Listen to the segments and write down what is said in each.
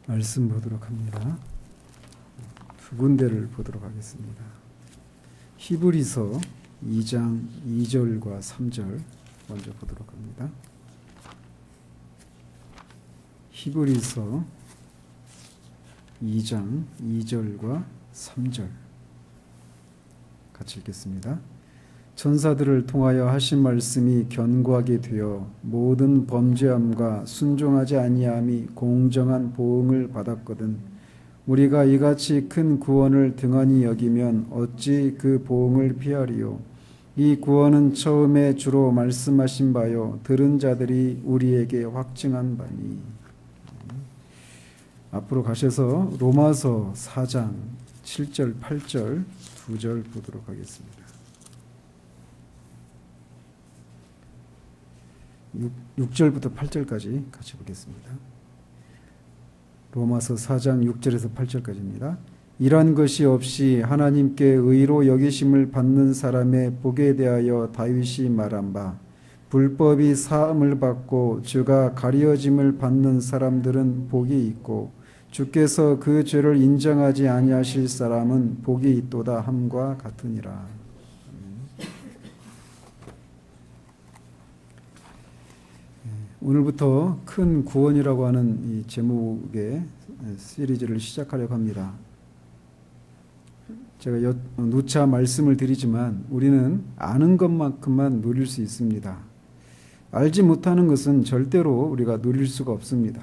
말씀 보도록 합니다. 두 군데를 보도록 하겠습니다. 히브리서 2장 2절과 3절 먼저 보도록 합니다. 히브리서 2장 2절과 3절 같이 읽겠습니다. 천사들을 통하여 하신 말씀이 견고하게 되어 모든 범죄함과 순종하지 아니함이 공정한 보응을 받았거든 우리가 이같이 큰 구원을 등한히 여기면 어찌 그 보응을 피하리요. 이 구원은 처음에 주로 말씀하신 바요 들은 자들이 우리에게 확증한 바니. 앞으로 가셔서 로마서 4장 7절 8절 두 절 보도록 하겠습니다. 6절부터 8절까지 같이 보겠습니다. 로마서 4장 6절에서 8절까지입니다. 이러한 것이 없이 하나님께 의로 여기심을 받는 사람의 복에 대하여 다윗이 말한 바 불법이 사함을 받고 죄가 가려짐을 받는 사람들은 복이 있고 주께서 그 죄를 인정하지 아니하실 사람은 복이 있도다 함과 같으니라. 오늘부터 큰 구원이라고 하는 이 제목의 시리즈를 시작하려고 합니다. 제가 누차 말씀을 드리지만 우리는 아는 것만큼만 누릴 수 있습니다. 알지 못하는 것은 절대로 우리가 누릴 수가 없습니다.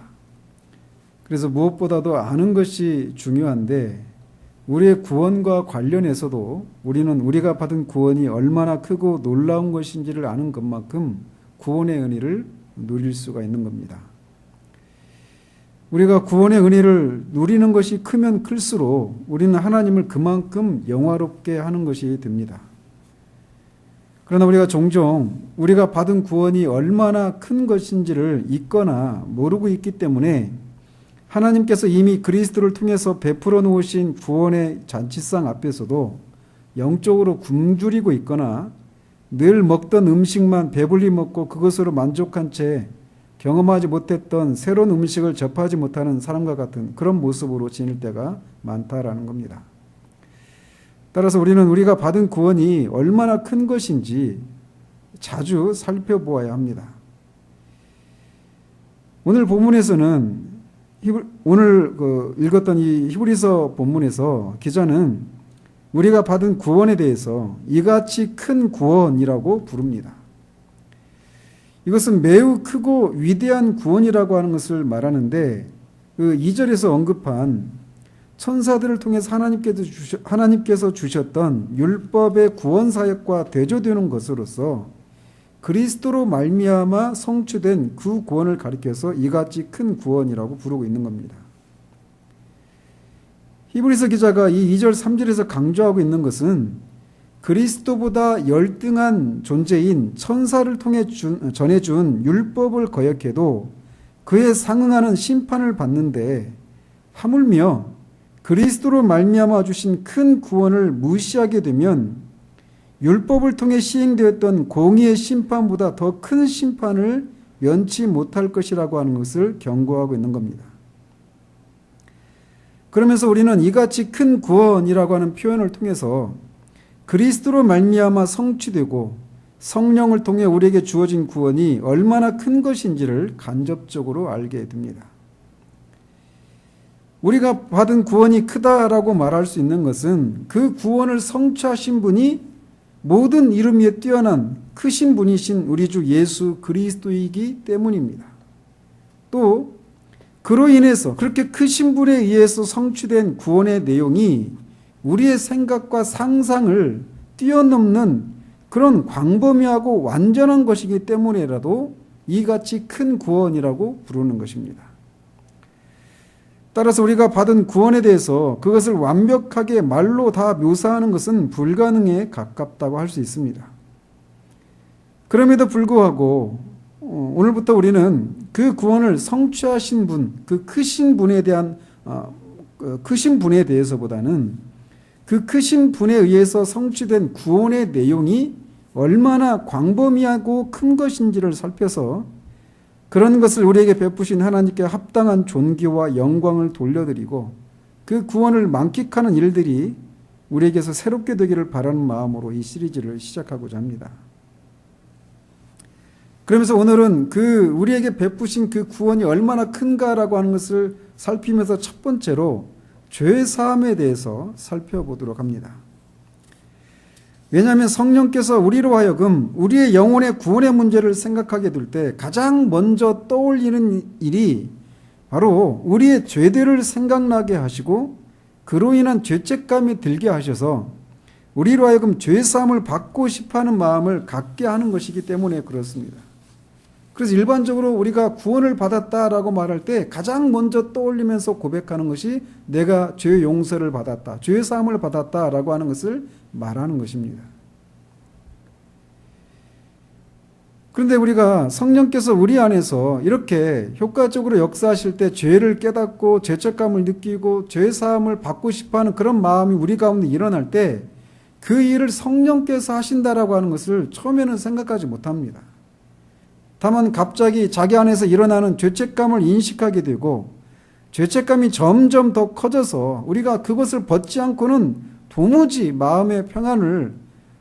그래서 무엇보다도 아는 것이 중요한데 우리의 구원과 관련해서도 우리는 우리가 받은 구원이 얼마나 크고 놀라운 것인지를 아는 것만큼 구원의 은혜를 누릴 수가 있는 겁니다. 우리가 구원의 은혜를 누리는 것이 크면 클수록 우리는 하나님을 그만큼 영화롭게 하는 것이 됩니다. 그러나 우리가 종종 우리가 받은 구원이 얼마나 큰 것인지를 잊거나 모르고 있기 때문에 하나님께서 이미 그리스도를 통해서 베풀어 놓으신 구원의 잔치상 앞에서도 영적으로 굶주리고 있거나 늘 먹던 음식만 배불리 먹고 그것으로 만족한 채 경험하지 못했던 새로운 음식을 접하지 못하는 사람과 같은 그런 모습으로 지낼 때가 많다라는 겁니다. 따라서 우리는 우리가 받은 구원이 얼마나 큰 것인지 자주 살펴보아야 합니다. 오늘 본문에서는 오늘 읽었던 이 히브리서 본문에서 기자는 우리가 받은 구원에 대해서 이같이 큰 구원이라고 부릅니다. 이것은 매우 크고 위대한 구원이라고 하는 것을 말하는데 그 2절에서 언급한 천사들을 통해서 하나님께서 주셨던 율법의 구원사역과 대조되는 것으로서 그리스도로 말미암아 성취된 그 구원을 가리켜서 이같이 큰 구원이라고 부르고 있는 겁니다. 히브리서 기자가 이 2절 3절에서 강조하고 있는 것은 그리스도보다 열등한 존재인 천사를 통해 전해준 율법을 거역해도 그에 상응하는 심판을 받는데 하물며 그리스도로 말미암아 주신 큰 구원을 무시하게 되면 율법을 통해 시행되었던 공의의 심판보다 더 큰 심판을 면치 못할 것이라고 하는 것을 경고하고 있는 겁니다. 그러면서 우리는 이같이 큰 구원이라고 하는 표현을 통해서 그리스도로 말미암아 성취되고 성령을 통해 우리에게 주어진 구원이 얼마나 큰 것인지를 간접적으로 알게 됩니다. 우리가 받은 구원이 크다라고 말할 수 있는 것은 그 구원을 성취하신 분이 모든 이름 위에 뛰어난 크신 분이신 우리 주 예수 그리스도이기 때문입니다. 또 그로 인해서 그렇게 크신 분에 의해서 성취된 구원의 내용이 우리의 생각과 상상을 뛰어넘는 그런 광범위하고 완전한 것이기 때문에라도 이같이 큰 구원이라고 부르는 것입니다. 따라서 우리가 받은 구원에 대해서 그것을 완벽하게 말로 다 묘사하는 것은 불가능에 가깝다고 할 수 있습니다. 그럼에도 불구하고 오늘부터 우리는 그 구원을 성취하신 분, 그 크신 분에 대한 크신 분에 대해서보다는 그 크신 분에 의해서 성취된 구원의 내용이 얼마나 광범위하고 큰 것인지를 살펴서 그런 것을 우리에게 베푸신 하나님께 합당한 존귀와 영광을 돌려드리고 그 구원을 만끽하는 일들이 우리에게서 새롭게 되기를 바라는 마음으로 이 시리즈를 시작하고자 합니다. 그러면서 오늘은 우리에게 베푸신 그 구원이 얼마나 큰가라고 하는 것을 살피면서 첫 번째로 죄 사함에 대해서 살펴보도록 합니다. 왜냐하면 성령께서 우리로 하여금 우리의 영혼의 구원의 문제를 생각하게 될 때 가장 먼저 떠올리는 일이 바로 우리의 죄들을 생각나게 하시고 그로 인한 죄책감이 들게 하셔서 우리로 하여금 죄사함을 받고 싶어하는 마음을 갖게 하는 것이기 때문에 그렇습니다. 그래서 일반적으로 우리가 구원을 받았다라고 말할 때 가장 먼저 떠올리면서 고백하는 것이 내가 죄 용서를 받았다, 죄 사함을 받았다라고 하는 것을 말하는 것입니다. 그런데 우리가 성령께서 우리 안에서 이렇게 효과적으로 역사하실 때 죄를 깨닫고 죄책감을 느끼고 죄 사함을 받고 싶어하는 그런 마음이 우리 가운데 일어날 때 그 일을 성령께서 하신다라고 하는 것을 처음에는 생각하지 못합니다. 다만 갑자기 자기 안에서 일어나는 죄책감을 인식하게 되고 죄책감이 점점 더 커져서 우리가 그것을 벗지 않고는 도무지 마음의 평안을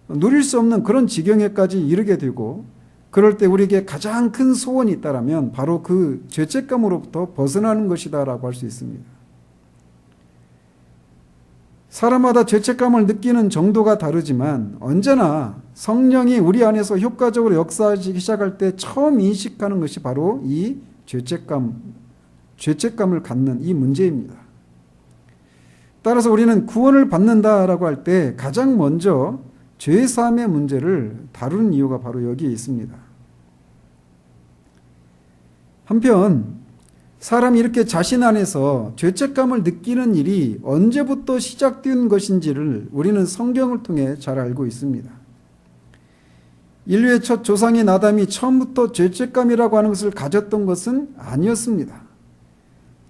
누릴 수 없는 그런 지경에까지 이르게 되고 그럴 때 우리에게 가장 큰 소원이 있다면 바로 그 죄책감으로부터 벗어나는 것이다라고 할 수 있습니다. 사람마다 죄책감을 느끼는 정도가 다르지만 언제나 성령이 우리 안에서 효과적으로 역사하기 시작할 때 처음 인식하는 것이 바로 이 죄책감을 갖는 이 문제입니다. 따라서 우리는 구원을 받는다라고 할 때 가장 먼저 죄사함의 문제를 다루는 이유가 바로 여기에 있습니다. 한편 사람이 이렇게 자신 안에서 죄책감을 느끼는 일이 언제부터 시작된 것인지를 우리는 성경을 통해 잘 알고 있습니다. 인류의 첫 조상인 아담이 처음부터 죄책감이라고 하는 것을 가졌던 것은 아니었습니다.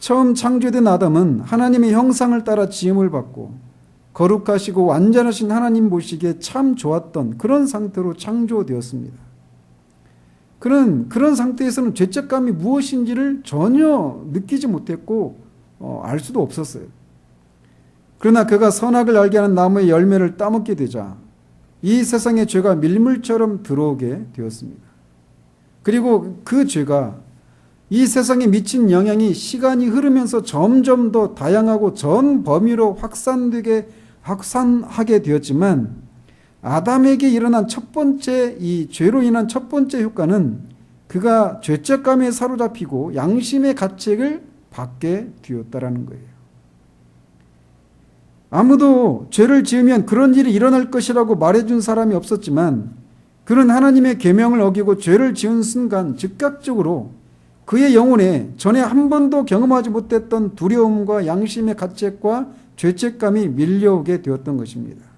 처음 창조된 아담은 하나님의 형상을 따라 지음을 받고 거룩하시고 완전하신 하나님 보시기에 참 좋았던 그런 상태로 창조되었습니다. 그런 상태에서는 죄책감이 무엇인지를 전혀 느끼지 못했고 알 수도 없었어요. 그러나 그가 선악을 알게 하는 나무의 열매를 따먹게 되자 이 세상의 죄가 밀물처럼 들어오게 되었습니다. 그리고 그 죄가 이 세상에 미친 영향이 시간이 흐르면서 점점 더 다양하고 전 범위로 확산하게 되었지만 아담에게 일어난 첫 번째 이 죄로 인한 첫 번째 효과는 그가 죄책감에 사로잡히고 양심의 가책을 받게 되었다라는 거예요. 아무도 죄를 지으면 그런 일이 일어날 것이라고 말해준 사람이 없었지만 그는 하나님의 계명을 어기고 죄를 지은 순간 즉각적으로 그의 영혼에 전에 한 번도 경험하지 못했던 두려움과 양심의 가책과 죄책감이 밀려오게 되었던 것입니다.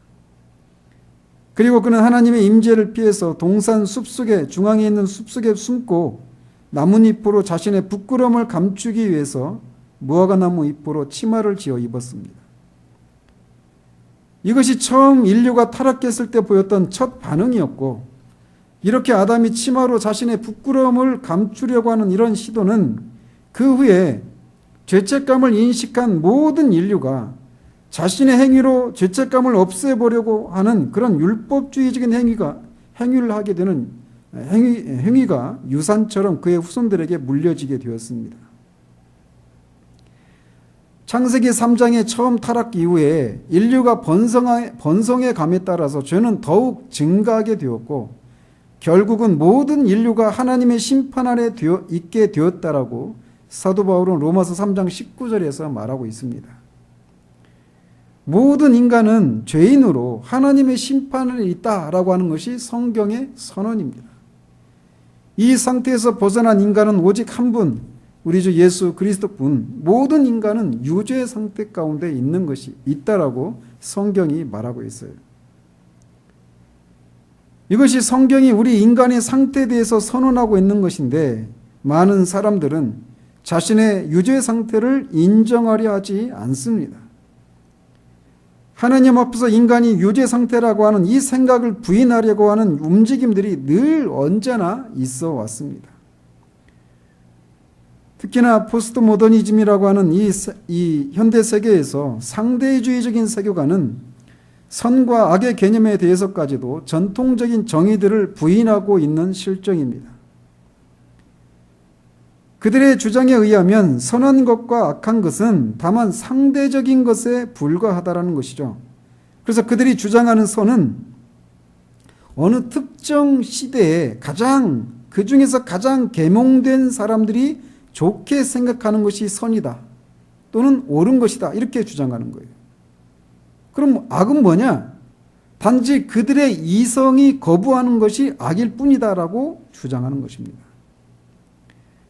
그리고 그는 하나님의 임재를 피해서 동산 숲속에 중앙에 있는 숲속에 숨고 나뭇잎으로 자신의 부끄러움을 감추기 위해서 무화과나무 잎으로 치마를 지어 입었습니다. 이것이 처음 인류가 타락했을 때 보였던 첫 반응이었고 이렇게 아담이 치마로 자신의 부끄러움을 감추려고 하는 이런 시도는 그 후에 죄책감을 인식한 모든 인류가 자신의 행위로 죄책감을 없애보려고 하는 그런 율법주의적인 행위를 하게 되는 행위가 유산처럼 그의 후손들에게 물려지게 되었습니다. 창세기 3장의 처음 타락 이후에 인류가 번성의 감에 따라서 죄는 더욱 증가하게 되었고 결국은 모든 인류가 하나님의 심판 아래 있게 되었다라고 사도 바울은 로마서 3장 19절에서 말하고 있습니다. 모든 인간은 죄인으로 하나님의 심판에 있다라고 하는 것이 성경의 선언입니다. 이 상태에서 벗어난 인간은 오직 한 분, 우리 주 예수 그리스도뿐. 모든 인간은 유죄 상태 가운데 있는 것이 있다라고 성경이 말하고 있어요. 이것이 성경이 우리 인간의 상태에 대해서 선언하고 있는 것인데 많은 사람들은 자신의 유죄 상태를 인정하려 하지 않습니다. 하나님 앞에서 인간이 유죄 상태라고 하는 이 생각을 부인하려고 하는 움직임들이 늘 언제나 있어 왔습니다. 특히나 포스트 모더니즘이라고 하는 이 현대 세계에서 상대주의적인 세계관은 선과 악의 개념에 대해서까지도 전통적인 정의들을 부인하고 있는 실정입니다. 그들의 주장에 의하면 선한 것과 악한 것은 다만 상대적인 것에 불과하다라는 것이죠. 그래서 그들이 주장하는 선은 어느 특정 시대에 그 중에서 가장 계몽된 사람들이 좋게 생각하는 것이 선이다. 또는 옳은 것이다. 이렇게 주장하는 거예요. 그럼 악은 뭐냐? 단지 그들의 이성이 거부하는 것이 악일 뿐이다라고 주장하는 것입니다.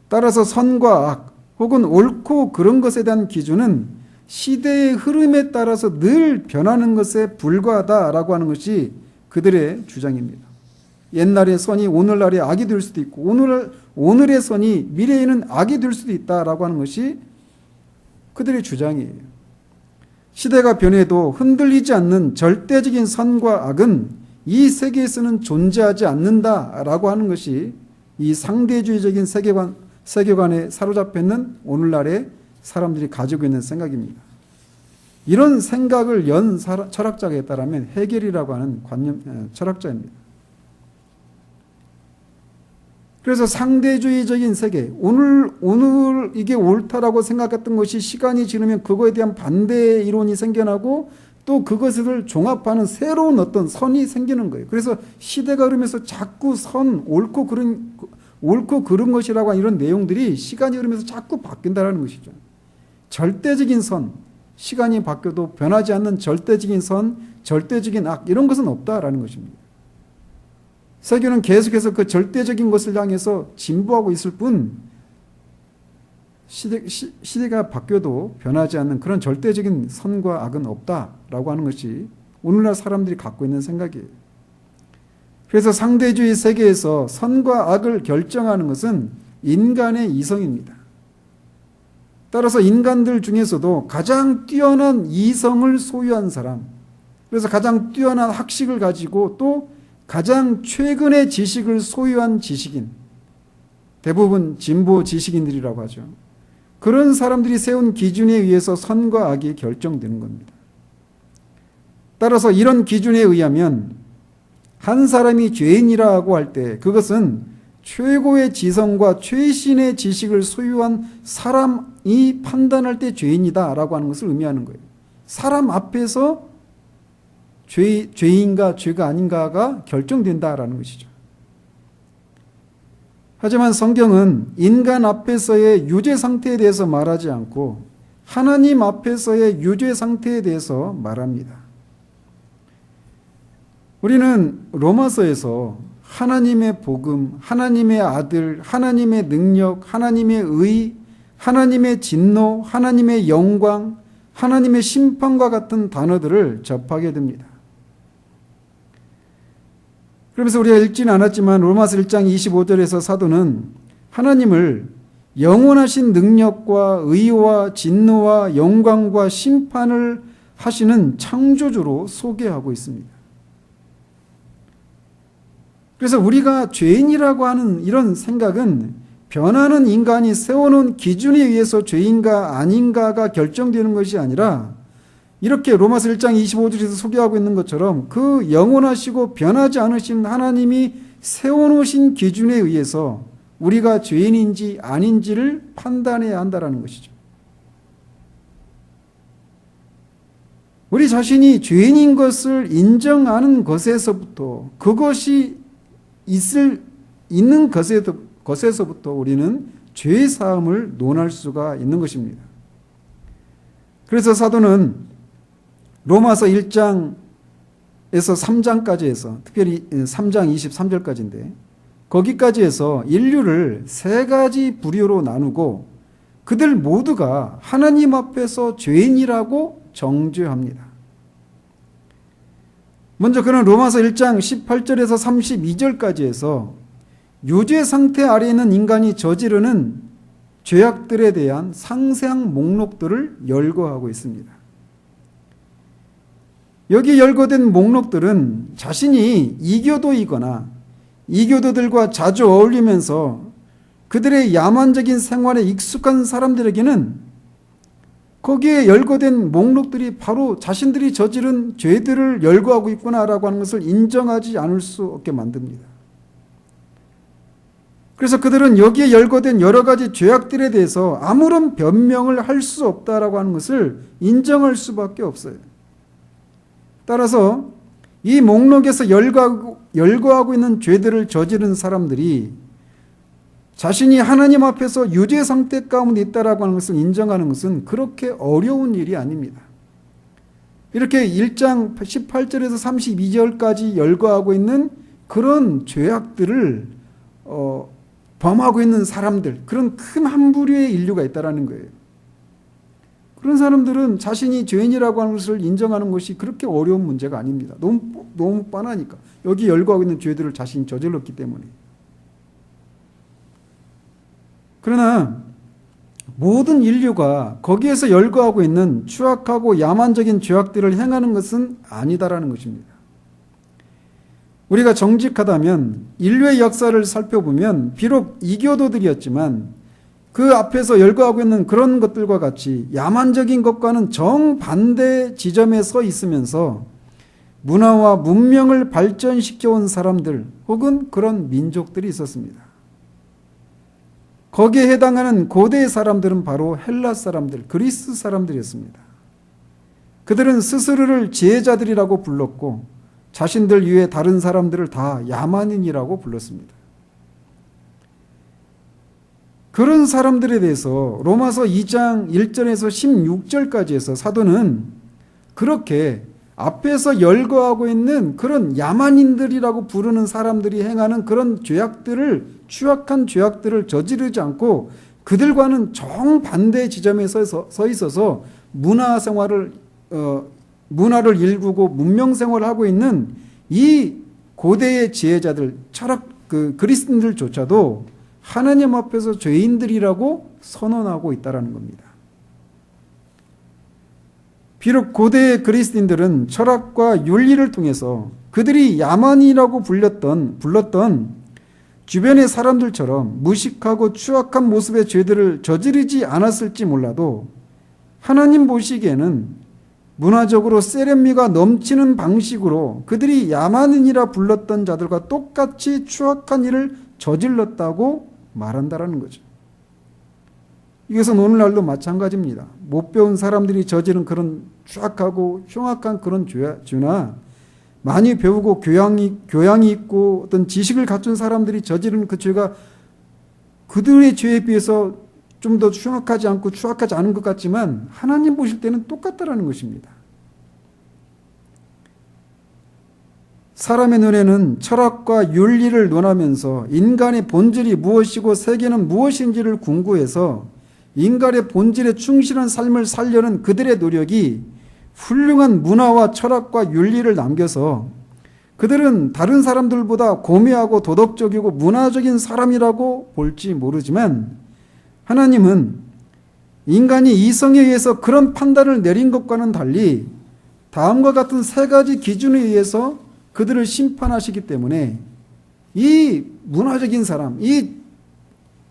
따라서 선과 악 혹은 옳고 그른 것에 대한 기준은 시대의 흐름에 따라서 늘 변하는 것에 불과하다라고 하는 것이 그들의 주장입니다. 옛날의 선이 오늘날의 악이 될 수도 있고 오늘의 선이 미래에는 악이 될 수도 있다라고 하는 것이 그들의 주장이에요. 시대가 변해도 흔들리지 않는 절대적인 선과 악은 이 세계에서는 존재하지 않는다라고 하는 것이 이 상대주의적인 세계관에 사로잡혀 있는 오늘날의 사람들이 가지고 있는 생각입니다. 이런 생각을 연 철학자에 따르면 헤겔이라고 하는 철학자입니다. 그래서 상대주의적인 세계, 오늘 이게 옳다라고 생각했던 것이 시간이 지나면 그거에 대한 반대 이론이 생겨나고 또 그것을 종합하는 새로운 어떤 선이 생기는 거예요. 그래서 시대가 흐르면서 자꾸 옳고 그른 것이라고 하는 이런 내용들이 시간이 흐르면서 자꾸 바뀐다는 것이죠. 절대적인 선, 시간이 바뀌어도 변하지 않는 절대적인 선, 절대적인 악, 이런 것은 없다라는 것입니다. 세계는 계속해서 그 절대적인 것을 향해서 진보하고 있을 뿐 시대가 바뀌어도 변하지 않는 그런 절대적인 선과 악은 없다라고 하는 것이 오늘날 사람들이 갖고 있는 생각이에요. 그래서 상대주의 세계에서 선과 악을 결정하는 것은 인간의 이성입니다. 따라서 인간들 중에서도 가장 뛰어난 이성을 소유한 사람, 그래서 가장 뛰어난 학식을 가지고 또 가장 최근의 지식을 소유한 지식인, 대부분 진보 지식인들이라고 하죠. 그런 사람들이 세운 기준에 의해서 선과 악이 결정되는 겁니다. 따라서 이런 기준에 의하면 한 사람이 죄인이라고 할 때 그것은 최고의 지성과 최신의 지식을 소유한 사람이 판단할 때 죄인이다라고 하는 것을 의미하는 거예요. 사람 앞에서 죄인가 죄가 아닌가가 결정된다라는 것이죠. 하지만 성경은 인간 앞에서의 유죄 상태에 대해서 말하지 않고 하나님 앞에서의 유죄 상태에 대해서 말합니다. 우리는 로마서에서 하나님의 복음, 하나님의 아들, 하나님의 능력, 하나님의 의, 하나님의 진노, 하나님의 영광, 하나님의 심판과 같은 단어들을 접하게 됩니다. 그러면서 우리가 읽지는 않았지만 로마서 1장 25절에서 사도는 하나님을 영원하신 능력과 의와 진노와 영광과 심판을 하시는 창조주로 소개하고 있습니다. 그래서 우리가 죄인이라고 하는 이런 생각은 변하는 인간이 세워놓은 기준에 의해서 죄인가 아닌가가 결정되는 것이 아니라 이렇게 로마서 1장 25절에서 소개하고 있는 것처럼 그 영원하시고 변하지 않으신 하나님이 세워놓으신 기준에 의해서 우리가 죄인인지 아닌지를 판단해야 한다는 것이죠. 우리 자신이 죄인인 것을 인정하는 것에서부터 그것이 있는 것에서부터 우리는 죄 사함을 논할 수가 있는 것입니다. 그래서 사도는 로마서 1장에서 3장까지 해서 특별히 3장 23절까지인데 거기까지 해서 인류를 세 가지 부류로 나누고 그들 모두가 하나님 앞에서 죄인이라고 정죄합니다. 먼저 그는 로마서 1장 18절에서 32절까지 해서 유죄 상태 아래에 있는 인간이 저지르는 죄악들에 대한 상세한 목록들을 열거하고 있습니다. 여기 열거된 목록들은 자신이 이교도이거나 이교도들과 자주 어울리면서 그들의 야만적인 생활에 익숙한 사람들에게는 거기에 열거된 목록들이 바로 자신들이 저지른 죄들을 열거하고 있구나라고 하는 것을 인정하지 않을 수 없게 만듭니다. 그래서 그들은 여기에 열거된 여러 가지 죄악들에 대해서 아무런 변명을 할 수 없다라고 하는 것을 인정할 수밖에 없어요. 따라서 이 목록에서 열거하고 있는 죄들을 저지른 사람들이 자신이 하나님 앞에서 유죄 상태 가운데 있다라고 하는 것을 인정하는 것은 그렇게 어려운 일이 아닙니다. 이렇게 1장 18절에서 32절까지 열거하고 있는 그런 죄악들을 범하고 있는 사람들, 그런 큰 한 부류의 인류가 있다라는 거예요. 그런 사람들은 자신이 죄인이라고 하는 것을 인정하는 것이 그렇게 어려운 문제가 아닙니다. 너무 뻔하니까. 여기 열거하고 있는 죄들을 자신이 저질렀기 때문에. 그러나 모든 인류가 거기에서 열거하고 있는 추악하고 야만적인 죄악들을 행하는 것은 아니다라는 것입니다. 우리가 정직하다면 인류의 역사를 살펴보면 비록 이교도들이었지만 그 앞에서 열거하고 있는 그런 것들과 같이 야만적인 것과는 정반대 지점에 서 있으면서 문화와 문명을 발전시켜온 사람들 혹은 그런 민족들이 있었습니다. 거기에 해당하는 고대의 사람들은 바로 헬라 사람들, 그리스 사람들이었습니다. 그들은 스스로를 지혜자들이라고 불렀고 자신들 이외에 다른 사람들을 다 야만인이라고 불렀습니다. 그런 사람들에 대해서 로마서 2장 1절에서 16절까지에서 사도는 그렇게 앞에서 열거하고 있는 그런 야만인들이라고 부르는 사람들이 행하는 그런 죄악들을, 추악한 죄악들을 저지르지 않고 그들과는 정반대 지점에 서 있어서 문화를 일구고 문명 생활을 하고 있는 이 고대의 지혜자들, 그리스도인들조차도 하나님 앞에서 죄인들이라고 선언하고 있다는 겁니다. 비록 고대의 그리스도인들은 철학과 윤리를 통해서 그들이 야만이라고 불렀던 주변의 사람들처럼 무식하고 추악한 모습의 죄들을 저지르지 않았을지 몰라도 하나님 보시기에는 문화적으로 세련미가 넘치는 방식으로 그들이 야만인이라 불렀던 자들과 똑같이 추악한 일을 저질렀다고 말한다라는 거죠. 이것은 오늘날도 마찬가지입니다. 못 배운 사람들이 저지른 그런 추악하고 흉악한 그런 죄나 많이 배우고 교양이 있고 어떤 지식을 갖춘 사람들이 저지른 그 죄가 그들의 죄에 비해서 좀 더 흉악하지 않고 추악하지 않은 것 같지만 하나님 보실 때는 똑같다라는 것입니다. 사람의 눈에는 철학과 윤리를 논하면서 인간의 본질이 무엇이고 세계는 무엇인지를 궁구해서 인간의 본질에 충실한 삶을 살려는 그들의 노력이 훌륭한 문화와 철학과 윤리를 남겨서 그들은 다른 사람들보다 고매하고 도덕적이고 문화적인 사람이라고 볼지 모르지만 하나님은 인간이 이성에 의해서 그런 판단을 내린 것과는 달리 다음과 같은 세 가지 기준에 의해서 그들을 심판하시기 때문에 이 문화적인 사람, 이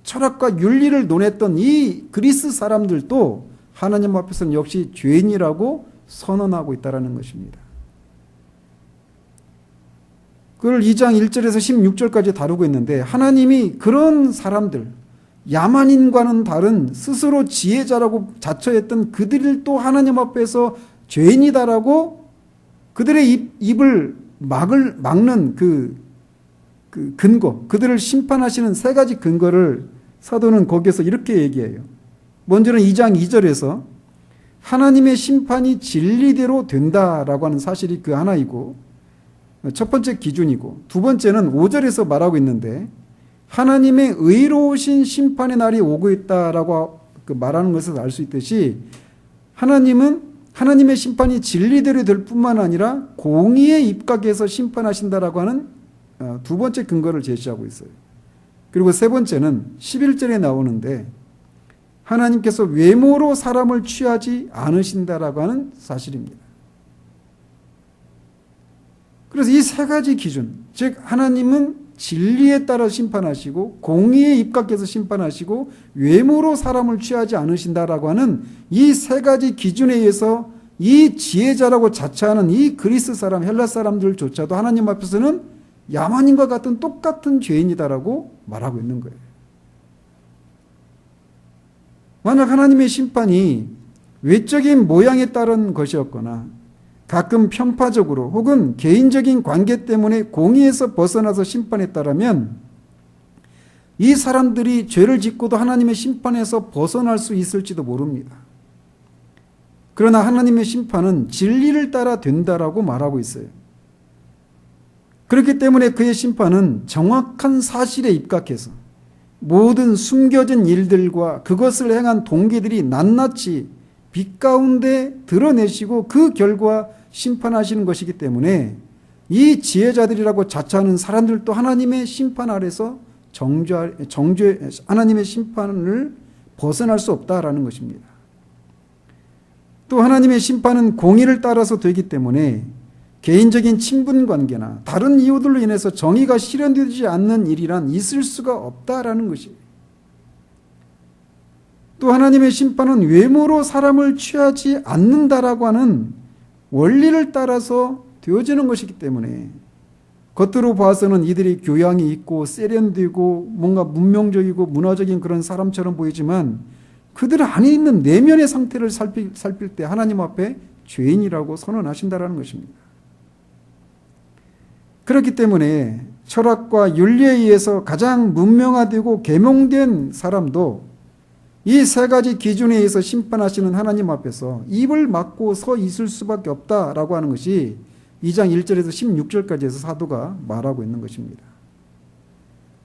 철학과 윤리를 논했던 이 그리스 사람들도 하나님 앞에서는 역시 죄인이라고 선언하고 있다는 것입니다. 그걸 2장 1절에서 16절까지 다루고 있는데 하나님이 그런 사람들, 야만인과는 다른 스스로 지혜자라고 자처했던 그들을 또 하나님 앞에서 죄인이다라고 그들의 입을 막는 그 근거, 그들을 심판하시는 세 가지 근거를 사도는 거기에서 이렇게 얘기해요. 먼저는 2장 2절에서 하나님의 심판이 진리대로 된다라고 하는 사실이 그 하나이고 첫 번째 기준이고, 두 번째는 5절에서 말하고 있는데 하나님의 의로우신 심판의 날이 오고 있다라고 말하는 것을 알 수 있듯이 하나님의 심판이 진리대로 될 뿐만 아니라 공의에 입각해서 심판하신다라고 하는 두 번째 근거를 제시하고 있어요. 그리고 세 번째는 11절에 나오는데 하나님께서 외모로 사람을 취하지 않으신다라고 하는 사실입니다. 그래서 이 세 가지 기준, 즉 하나님은 진리에 따라 심판하시고 공의에 입각해서 심판하시고 외모로 사람을 취하지 않으신다라고 하는 이 세 가지 기준에 의해서 이 지혜자라고 자처하는 이 그리스 사람, 헬라 사람들조차도 하나님 앞에서는 야만인과 같은 똑같은 죄인이다라고 말하고 있는 거예요. 만약 하나님의 심판이 외적인 모양에 따른 것이었거나 가끔 편파적으로 혹은 개인적인 관계 때문에 공의에서 벗어나서 심판했다라면 이 사람들이 죄를 짓고도 하나님의 심판에서 벗어날 수 있을지도 모릅니다. 그러나 하나님의 심판은 진리를 따라 된다라고 말하고 있어요. 그렇기 때문에 그의 심판은 정확한 사실에 입각해서 모든 숨겨진 일들과 그것을 행한 동기들이 낱낱이 빛 가운데 드러내시고 그 결과 심판하시는 것이기 때문에 이 지혜자들이라고 자처하는 사람들도 하나님의 심판 아래서 하나님의 심판을 벗어날 수 없다라는 것입니다. 또 하나님의 심판은 공의를 따라서 되기 때문에 개인적인 친분 관계나 다른 이유들로 인해서 정의가 실현되지 않는 일이란 있을 수가 없다라는 것이에요. 또 하나님의 심판은 외모로 사람을 취하지 않는다라고 하는 원리를 따라서 되어지는 것이기 때문에 겉으로 봐서는 이들이 교양이 있고 세련되고 뭔가 문명적이고 문화적인 그런 사람처럼 보이지만 그들 안에 있는 내면의 상태를 살필 때 하나님 앞에 죄인이라고 선언하신다라는 것입니다. 그렇기 때문에 철학과 윤리에 의해서 가장 문명화되고 계명된 사람도 이 세 가지 기준에 의해서 심판하시는 하나님 앞에서 입을 막고 서 있을 수밖에 없다라고 하는 것이 2장 1절에서 16절까지에서 사도가 말하고 있는 것입니다.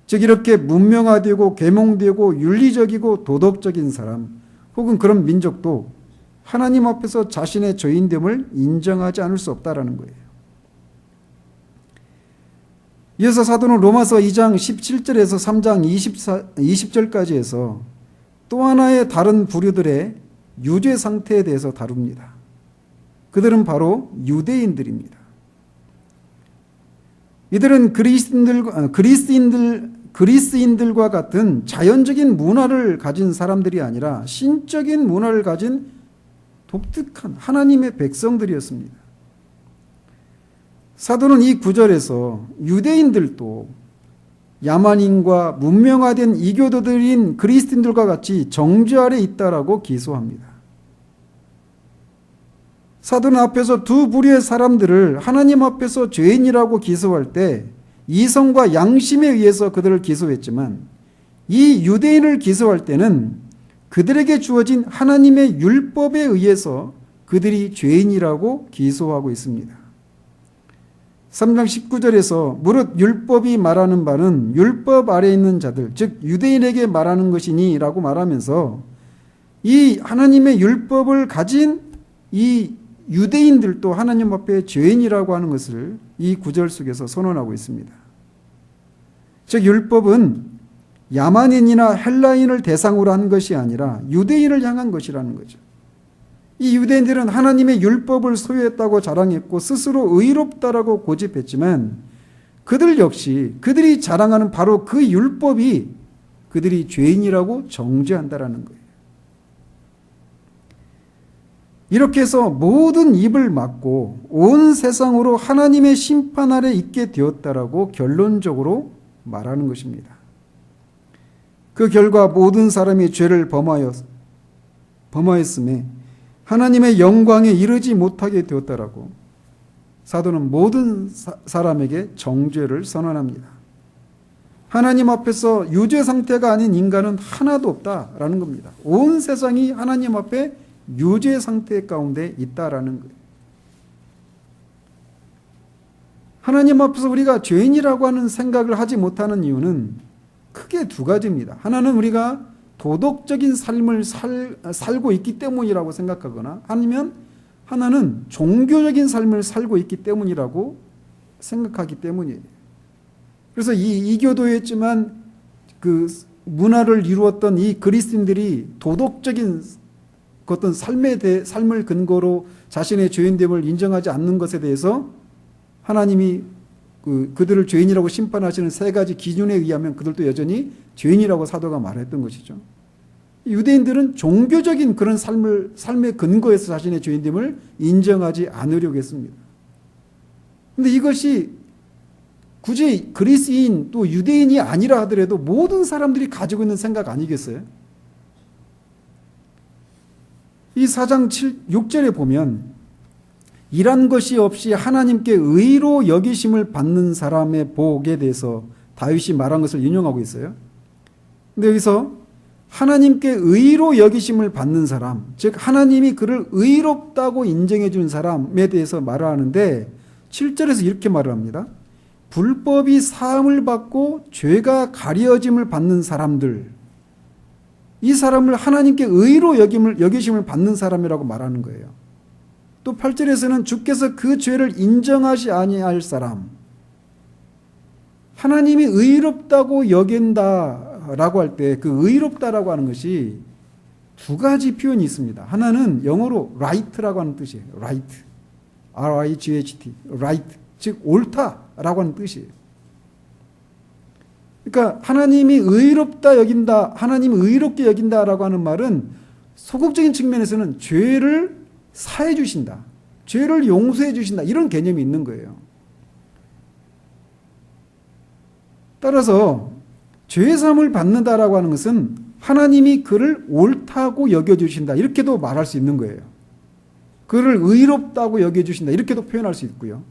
즉 이렇게 문명화되고 계명되고 윤리적이고 도덕적인 사람 혹은 그런 민족도 하나님 앞에서 자신의 죄인됨을 인정하지 않을 수 없다라는 거예요. 이어서 사도는 로마서 2장 17절에서 3장 20절까지 해서 또 하나의 다른 부류들의 유죄 상태에 대해서 다룹니다. 그들은 바로 유대인들입니다. 이들은 그리스인들과 같은 자연적인 문화를 가진 사람들이 아니라 신적인 문화를 가진 독특한 하나님의 백성들이었습니다. 사도는 이 구절에서 유대인들도 야만인과 문명화된 이교도들인 그리스도인들과 같이 정죄 아래 있다라고 기소합니다. 사도는 앞에서 두 부류의 사람들을 하나님 앞에서 죄인이라고 기소할 때 이성과 양심에 의해서 그들을 기소했지만 이 유대인을 기소할 때는 그들에게 주어진 하나님의 율법에 의해서 그들이 죄인이라고 기소하고 있습니다. 3장 19절에서 무릇 율법이 말하는 바는 율법 아래 있는 자들 즉 유대인에게 말하는 것이니 라고 말하면서 이 하나님의 율법을 가진 이 유대인들도 하나님 앞에 죄인이라고 하는 것을 이 구절 속에서 선언하고 있습니다. 즉 율법은 야만인이나 헬라인을 대상으로 한 것이 아니라 유대인을 향한 것이라는 거죠. 이 유대인들은 하나님의 율법을 소유했다고 자랑했고 스스로 의롭다라고 고집했지만 그들 역시 그들이 자랑하는 바로 그 율법이 그들이 죄인이라고 정죄한다라는 거예요. 이렇게 해서 모든 입을 막고 온 세상으로 하나님의 심판 아래 있게 되었다라고 결론적으로 말하는 것입니다. 그 결과 모든 사람이 죄를 범하였음에 하나님의 영광에 이르지 못하게 되었다라고 사도는 모든 사람에게 정죄를 선언합니다. 하나님 앞에서 유죄 상태가 아닌 인간은 하나도 없다라는 겁니다. 온 세상이 하나님 앞에 유죄 상태 가운데 있다라는 거예요. 하나님 앞에서 우리가 죄인이라고 하는 생각을 하지 못하는 이유는 크게 두 가지입니다. 하나는 우리가 도덕적인 삶을 살고 있기 때문이라고 생각하거나 아니면 하나는 종교적인 삶을 살고 있기 때문이라고 생각하기 때문이에요. 그래서 이 이교도였지만 그 문화를 이루었던 이 그리스도인들이 도덕적인 어떤 삶을 근거로 자신의 죄인됨을 인정하지 않는 것에 대해서 하나님이 그들을 죄인이라고 심판하시는 세 가지 기준에 의하면 그들도 여전히 죄인이라고 사도가 말했던 것이죠. 유대인들은 종교적인 그런 삶의 근거에서 자신의 죄인됨을 인정하지 않으려고 했습니다. 그런데 이것이 굳이 그리스인 또 유대인이 아니라 하더라도 모든 사람들이 가지고 있는 생각 아니겠어요? 이 4장 6절에 보면 일한 것이 없이 하나님께 의로 여기심을 받는 사람의 복에 대해서 다윗이 말한 것을 인용하고 있어요. 근데 여기서 하나님께 의로 여기심을 받는 사람, 즉 하나님이 그를 의롭다고 인정해 준 사람에 대해서 말을 하는데 7절에서 이렇게 말을 합니다. 불법이 사함을 받고 죄가 가려짐을 받는 사람들, 이 사람을 하나님께 의로 여기심을 받는 사람이라고 말하는 거예요. 또 8절에서는 주께서 그 죄를 인정하지 아니할 사람, 하나님이 의롭다고 여긴다라고 할 때 그 의롭다라고 하는 것이 두 가지 표현이 있습니다. 하나는 영어로 right라고 하는 뜻이에요. right, R-I-G-H-T, right, 즉 옳다라고 하는 뜻이에요. 그러니까 하나님이 의롭다 여긴다, 하나님이 의롭게 여긴다라고 하는 말은 소극적인 측면에서는 죄를 사해 주신다, 죄를 용서해 주신다, 이런 개념이 있는 거예요. 따라서 죄사함을 받는다라고 하는 것은 하나님이 그를 옳다고 여겨주신다, 이렇게도 말할 수 있는 거예요. 그를 의롭다고 여겨주신다, 이렇게도 표현할 수 있고요.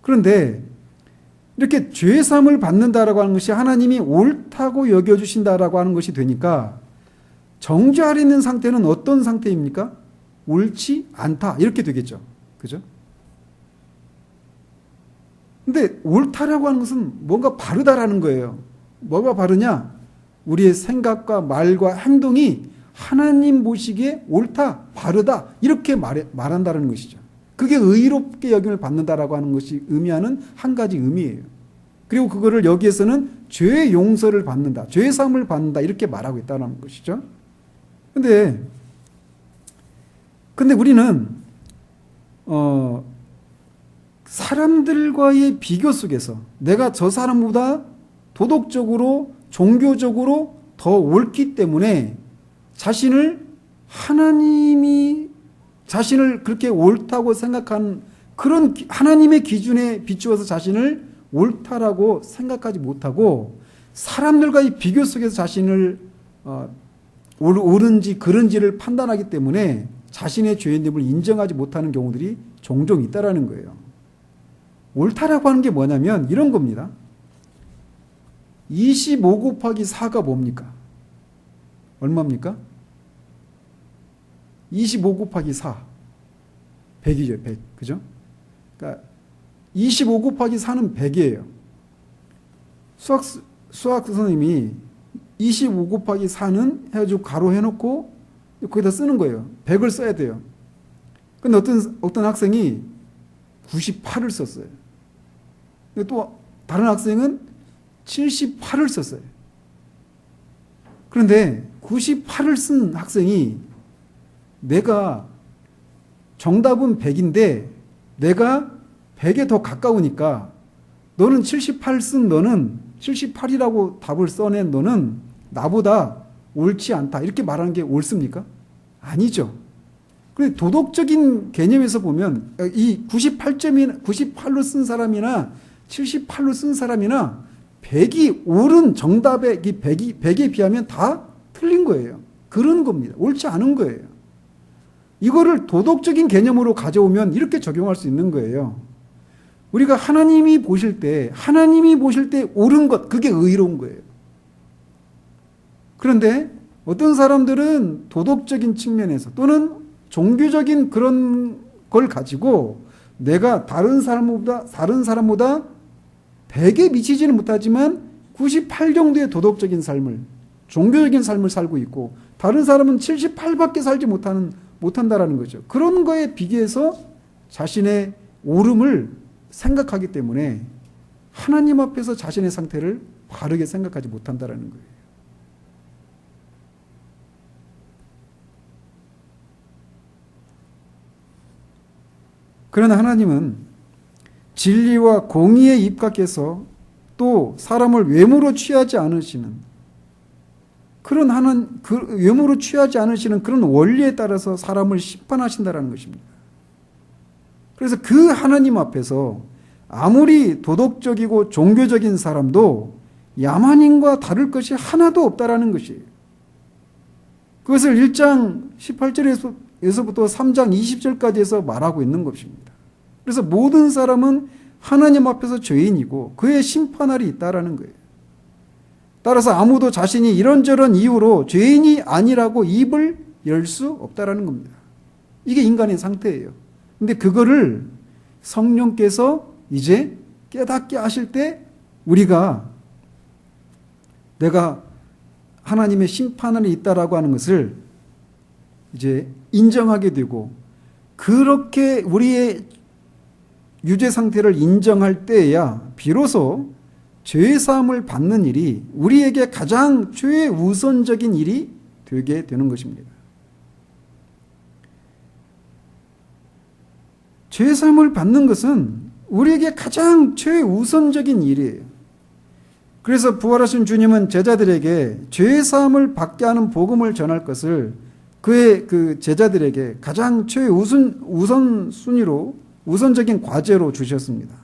그런데 이렇게 죄사함을 받는다라고 하는 것이 하나님이 옳다고 여겨주신다라고 하는 것이 되니까 정죄 아래 있는 상태는 어떤 상태입니까? 옳지 않다, 이렇게 되겠죠. 그죠? 근데 옳다라고 하는 것은 뭔가 바르다라는 거예요. 뭐가 바르냐? 우리의 생각과 말과 행동이 하나님 보시기에 옳다, 바르다, 이렇게 말한다는 것이죠. 그게 의롭게 여김을 받는다라고 하는 것이 의미하는 한 가지 의미예요. 그리고 그거를 여기에서는 죄 용서를 받는다, 죄 사함을 받는다, 이렇게 말하고 있다는 것이죠. 근데 우리는 사람들과의 비교 속에서 내가 저 사람보다 도덕적으로 종교적으로 더 옳기 때문에 하나님이 자신을 그렇게 옳다고 생각한 그런 하나님의 기준에 비추어서 자신을 옳다라고 생각하지 못하고 사람들과의 비교 속에서 자신을 옳은지 그른지를 판단하기 때문에 자신의 죄인됨을 인정하지 못하는 경우들이 종종 있다라는 거예요. 옳다라고 하는 게 뭐냐면 이런 겁니다. 25 곱하기 4가 뭡니까? 얼마입니까? 25 곱하기 4. 100이죠, 100. 그죠? 그러니까 25 곱하기 4는 100이에요. 수학 선생님이 25 곱하기 4는 해가지고 가로 해놓고 거기다 쓰는 거예요. 100을 써야 돼요. 근데 어떤 학생이 98을 썼어요. 근데 또 다른 학생은 78을 썼어요. 그런데 98을 쓴 학생이 내가 정답은 100인데 내가 100에 더 가까우니까 너는 78 쓴 너는 78이라고 답을 써낸 너는 나보다 옳지 않다, 이렇게 말하는 게 옳습니까? 아니죠. 그런데 도덕적인 개념에서 보면 이 98로 쓴 사람이나 78로 쓴 사람이나 100이 옳은 정답의 100에 비하면 다 틀린 거예요. 그런 겁니다. 옳지 않은 거예요. 이거를 도덕적인 개념으로 가져오면 이렇게 적용할 수 있는 거예요. 우리가 하나님이 보실 때 옳은 것, 그게 의로운 거예요. 그런데 어떤 사람들은 도덕적인 측면에서 또는 종교적인 그런 걸 가지고 내가 다른 사람보다 100에 미치지는 못하지만 98 정도의 도덕적인 삶을, 종교적인 삶을 살고 있고 다른 사람은 78밖에 살지 못한다라는 거죠. 그런 거에 비교해서 자신의 옳음을 생각하기 때문에 하나님 앞에서 자신의 상태를 바르게 생각하지 못한다라는 거예요. 그러나 하나님은 진리와 공의에 입각해서 또 사람을 외모로 취하지 않으시는 외모로 취하지 않으시는 그런 원리에 따라서 사람을 심판하신다는 것입니다. 그래서 그 하나님 앞에서 아무리 도덕적이고 종교적인 사람도 야만인과 다를 것이 하나도 없다라는 것이에요. 그것을 1장 18절에서부터 3장 20절까지 해서 말하고 있는 것입니다. 그래서 모든 사람은 하나님 앞에서 죄인이고 그의 심판날이 있다라는 거예요. 따라서 아무도 자신이 이런저런 이유로 죄인이 아니라고 입을 열 수 없다라는 겁니다. 이게 인간의 상태예요. 근데 그거를 성령께서 이제 깨닫게 하실 때 우리가 내가 하나님의 심판날이 있다라고 하는 것을 이제 인정하게 되고, 그렇게 우리의 유죄 상태를 인정할 때에야 비로소 죄 사함을 받는 일이 우리에게 가장 최우선적인 일이 되게 되는 것입니다. 죄 사함을 받는 것은 우리에게 가장 최우선적인 일이에요. 그래서 부활하신 주님은 제자들에게 죄 사함을 받게 하는 복음을 전할 것을 그의 그 제자들에게 가장 우선적인 과제로 주셨습니다.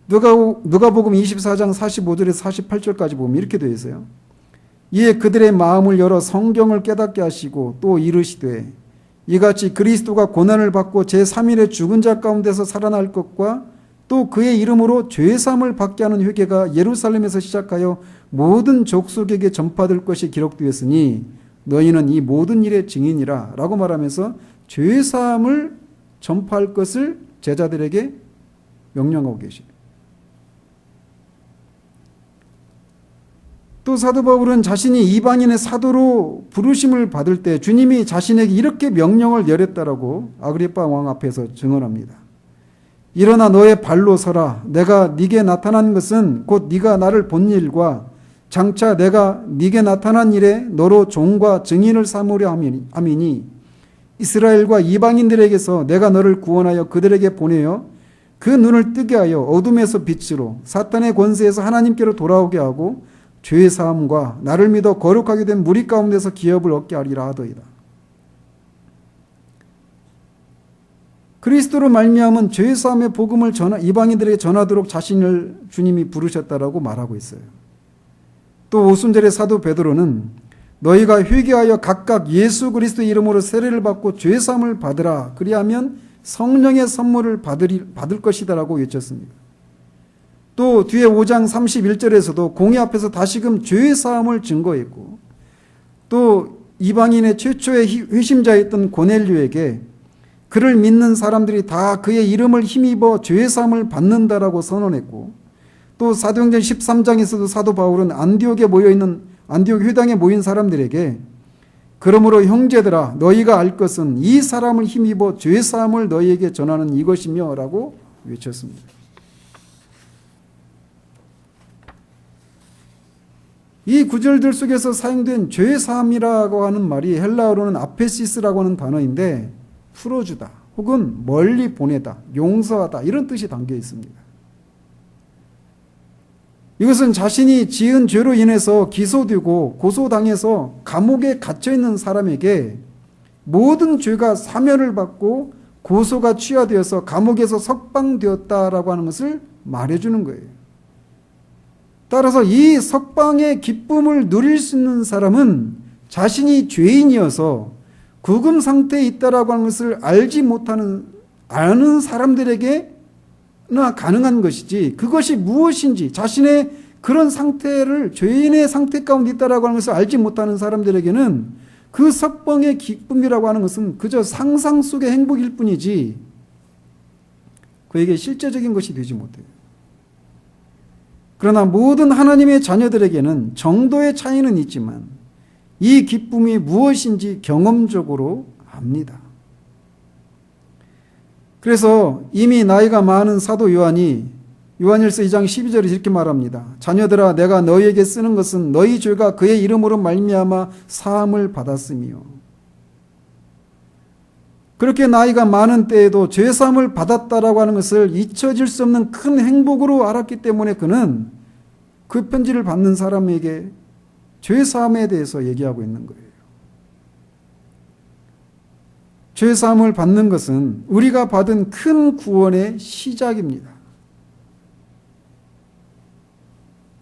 누가복음 24장 45절에서 48절까지 보면 이렇게 되어 있어요. 이에 그들의 마음을 열어 성경을 깨닫게 하시고 또 이르시되 이같이 그리스도가 고난을 받고 제3일에 죽은 자 가운데서 살아날 것과 또 그의 이름으로 죄사함을 받게 하는 회개가 예루살렘에서 시작하여 모든 족속에게 전파될 것이 기록되었으니 너희는 이 모든 일의 증인이라 라고 말하면서 죄사함을 전파할 것을 제자들에게 명령하고 계시죠. 또 사도 바울은 자신이 이방인의 사도로 부르심을 받을 때 주님이 자신에게 이렇게 명령을 내렸다라고 아그리빠 왕 앞에서 증언합니다. 일어나 너의 발로 서라. 내가 네게 나타난 것은 곧 네가 나를 본 일과 장차 내가 네게 나타난 일에 너로 종과 증인을 삼으려 함이니 이스라엘과 이방인들에게서 내가 너를 구원하여 그들에게 보내어 그 눈을 뜨게 하여 어둠에서 빛으로 사탄의 권세에서 하나님께로 돌아오게 하고 죄 사함과 나를 믿어 거룩하게 된 무리 가운데서 기업을 얻게 하리라 하더이다. 그리스도로 말미암은 죄 사함의 복음을 이방인들에게 전하도록 자신을 주님이 부르셨다라고 말하고 있어요. 또 오순절의 사도 베드로는 너희가 회개하여 각각 예수 그리스도 이름으로 세례를 받고 죄 사함을 받으라. 그리하면 성령의 선물을 받을 것이다라고 외쳤습니다. 또 뒤에 5장 31절에서도 공의 앞에서 다시금 죄 사함을 증거했고, 또 이방인의 최초의 회심자였던 고넬료에게 그를 믿는 사람들이 다 그의 이름을 힘입어 죄 사함을 받는다라고 선언했고, 또 사도행전 13장에서도 사도 바울은 안디옥 회당에 모인 사람들에게 그러므로 형제들아 너희가 알 것은 이 사람을 힘입어 죄 사함을 너희에게 전하는 이것이며 라고 외쳤습니다. 이 구절들 속에서 사용된 죄 사함이라고 하는 말이 헬라어로는 아페시스라고 하는 단어인데 풀어주다 혹은 멀리 보내다, 용서하다 이런 뜻이 담겨 있습니다. 이것은 자신이 지은 죄로 인해서 기소되고 고소당해서 감옥에 갇혀있는 사람에게 모든 죄가 사면을 받고 고소가 취하되어서 감옥에서 석방되었다라고 하는 것을 말해주는 거예요. 따라서 이 석방의 기쁨을 누릴 수 있는 사람은 자신이 죄인이어서 구금 상태에 있다라고 하는 것을 아는 사람들에게나 가능한 것이지, 그것이 무엇인지 자신의 그런 상태를 죄인의 상태 가운데 있다라고 하는 것을 알지 못하는 사람들에게는 그 석방의 기쁨이라고 하는 것은 그저 상상 속의 행복일 뿐이지 그에게 실제적인 것이 되지 못해요. 그러나 모든 하나님의 자녀들에게는 정도의 차이는 있지만 이 기쁨이 무엇인지 경험적으로 압니다. 그래서 이미 나이가 많은 사도 요한일서 2장 12절에 이렇게 말합니다. 자녀들아 내가 너희에게 쓰는 것은 너희 죄가 그의 이름으로 말미암아 사함을 받았으며, 그렇게 나이가 많은 때에도 죄사함을 받았다라고 하는 것을 잊혀질 수 없는 큰 행복으로 알았기 때문에 그는 그 편지를 받는 사람에게 죄사함에 대해서 얘기하고 있는 거예요. 죄사함을 받는 것은 우리가 받은 큰 구원의 시작입니다.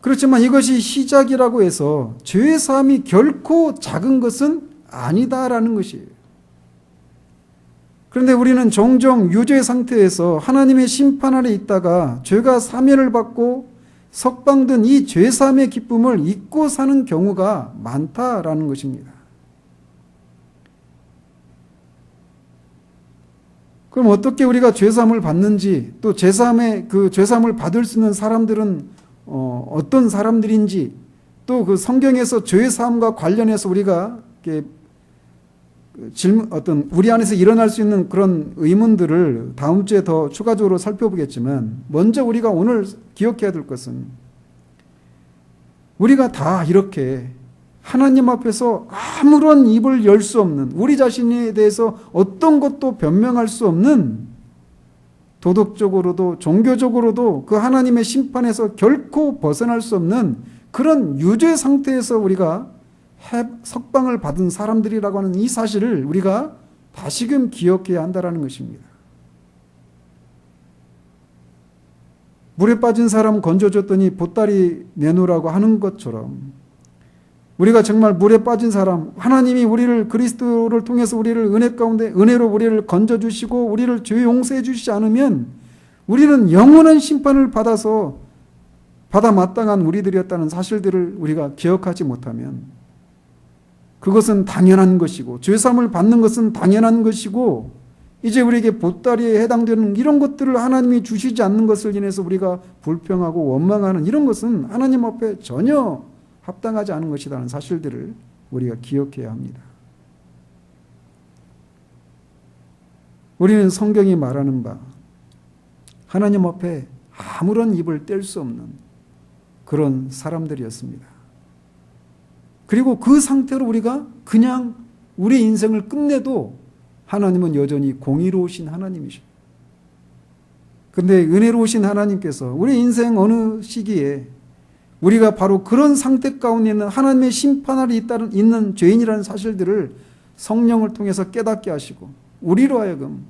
그렇지만 이것이 시작이라고 해서 죄사함이 결코 작은 것은 아니다라는 것이에요. 그런데 우리는 종종 유죄 상태에서 하나님의 심판 아래 있다가 죄가 사면을 받고 석방된 이 죄사함의 기쁨을 잊고 사는 경우가 많다라는 것입니다. 그럼 어떻게 우리가 죄사함을 받는지, 또 그 죄사함을 받을 수 있는 사람들은 어떤 사람들인지, 또 그 성경에서 죄사함과 관련해서 우리가 우리 안에서 일어날 수 있는 그런 의문들을 다음 주에 더 추가적으로 살펴보겠지만, 먼저 우리가 오늘 기억해야 될 것은 우리가 다 이렇게 하나님 앞에서 아무런 입을 열 수 없는, 우리 자신에 대해서 어떤 것도 변명할 수 없는, 도덕적으로도 종교적으로도 그 하나님의 심판에서 결코 벗어날 수 없는 그런 유죄 상태에서 우리가 석방을 받은 사람들이라고 하는 이 사실을 우리가 다시금 기억해야 한다는 것입니다. 물에 빠진 사람 건져줬더니 보따리 내놓으라고 하는 것처럼, 우리가 정말 물에 빠진 사람, 하나님이 우리를 그리스도를 통해서 우리를 은혜 가운데 은혜로 우리를 건져주시고 우리를 죄 용서해 주시지 않으면 우리는 영원한 심판을 받아 마땅한 우리들이었다는 사실들을 우리가 기억하지 못하면, 그것은 당연한 것이고 죄사함을 받는 것은 당연한 것이고, 이제 우리에게 보따리에 해당되는 이런 것들을 하나님이 주시지 않는 것을 인해서 우리가 불평하고 원망하는 이런 것은 하나님 앞에 전혀 합당하지 않은 것이라는 사실들을 우리가 기억해야 합니다. 우리는 성경이 말하는 바 하나님 앞에 아무런 입을 뗄 수 없는 그런 사람들이었습니다. 그리고 그 상태로 우리가 그냥 우리 인생을 끝내도 하나님은 여전히 공의로우신 하나님이십니다. 그런데 은혜로우신 하나님께서 우리 인생 어느 시기에 우리가 바로 그런 상태 가운데 있는 하나님의 심판 아래 있는 죄인이라는 사실들을 성령을 통해서 깨닫게 하시고 우리로 하여금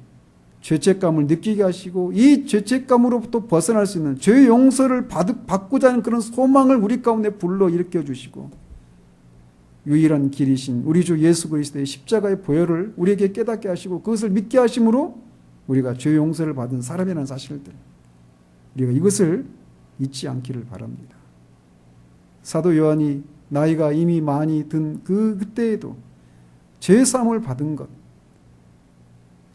죄책감을 느끼게 하시고 이 죄책감으로부터 벗어날 수 있는 죄 용서를 받고자 하는 그런 소망을 우리 가운데 불러일으켜 주시고 유일한 길이신 우리 주 예수 그리스도의 십자가의 보혈을 우리에게 깨닫게 하시고 그것을 믿게 하심으로 우리가 죄 용서를 받은 사람이라는 사실들, 우리가 이것을 잊지 않기를 바랍니다. 사도 요한이 나이가 이미 많이 든 그때에도 죄사함을 받은 것,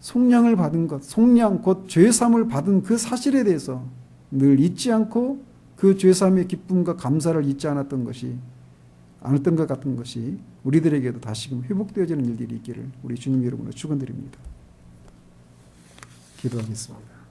속량을 받은 것, 속량 곧 죄사함을 받은 그 사실에 대해서 늘 잊지 않고 그 죄사함의 기쁨과 감사를 잊지 않았던 것 같은 것이 우리들에게도 다시금 회복되어지는 일들이 있기를 우리 주님 이름으로 축원드립니다. 기도하겠습니다.